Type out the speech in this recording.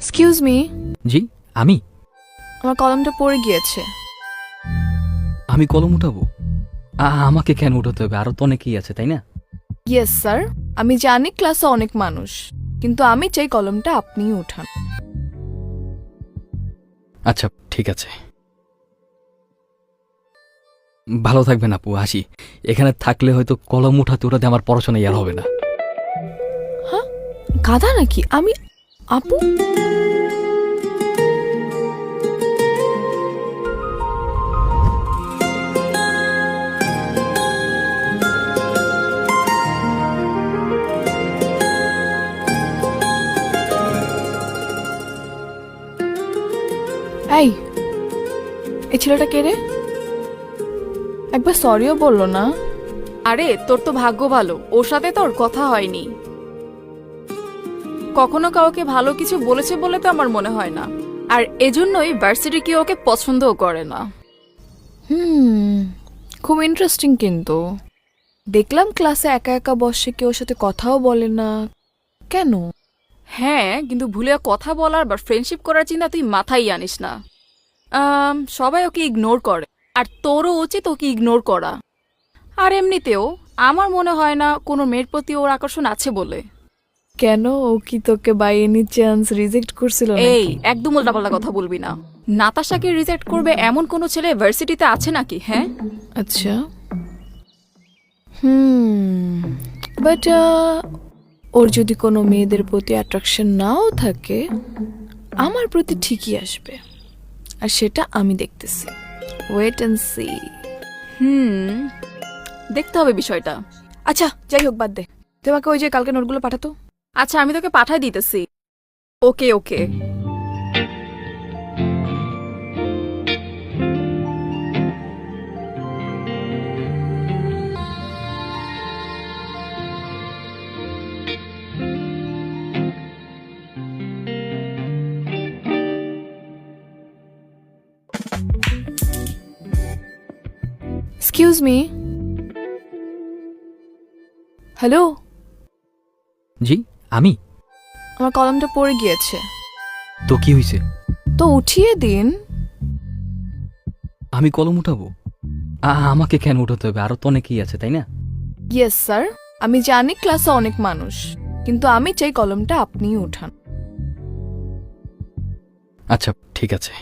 Excuse me. জি আমি আমার কলমটা পড়ে গিয়েছে। আমি কলম উঠাবো? আমাকে কেন উঠাতে হবে? আরো তো অনেকেই আছে, তাই না? ইয়েস স্যার, আমি জানি ক্লাসে অনেক মানুষ, কিন্তু আমি চাই কলমটা আপনিই উঠান। আচ্ছা ঠিক আছে, ভালো থাকবেন আপু, আসি। এখানে থাকলে হয়তো কলম উঠাতে উঠাতে আমার পড়াশোনা আর হবে না। হ্যাঁ, গাধা নাকি আমি? আপু, এই এই ছেলেটা কে রে? একবার সরিও বললো না। আরে তোর তো ভাগ্য ভালো, ওর সাথে তোর কথা হয়নি। কখনো কাউকে ভালো কিছু বলেছে বলে তো আমার মনে হয় না, আর এজন্যই ভার্সিটি কেউ ওকে পছন্দও করে না। খুব ইন্টারেস্টিং। কিন্তু দেখলাম ক্লাসে একা একা বসে, কেউ সাথে কথাও বলে না কেন? হ্যাঁ, কিন্তু ভুলে কথা বলার বা ফ্রেন্ডশিপ করার চিন্তা তুই মাথায় আনিস না। সবাই ওকে ইগনোর করে, আর তোরও উচিত ওকে ইগনোর করা। আর এমনিতেও আমার মনে হয় না কোনো মেয়ের প্রতি ওর আকর্ষণ আছে বলে। কেন, ও কি তোকে বাই এনি চান্স রিজেক্ট করছিল এই নাকি? একদম উল্টাপাল্টা কথা বলবি না। নাতাশাকে রিজেক্ট করবে এমন কোনো ছেলে ভার্সিটিতে আছে নাকি? হ্যাঁ, আচ্ছা, বাট ওর যদি কোনো মেয়েদের প্রতি অ্যাট্রাকশন নাও থাকে, আমার প্রতি ঠিকই আসবে, আর সেটা আমি দেখতেছি। Wait and see. দেখতে হবে বিষয়টা। আচ্ছা যাই হোক, বাদ দে। তোমাকে ওই যে কালকে নোটগুলো পাঠাতো। আচ্ছা, আমি তোকে পাঠাই দিতেছি। Okay okay. Excuse me. Hello, জি আমি আমার কলমটা পড়ে গিয়েছে, তো কি হয়েছে? তো উঠিয়ে দিন। আমি কলম উঠাবো? আমাকে কেন উঠাতে হবে? আরো তো অনেকেই আছে, তাই না? ইয়েস স্যার, আমি জানি ক্লাসে অনেক মানুষ, কিন্তু আমি চাই কলমটা আপনিই উঠান। আচ্ছা ঠিক আছে।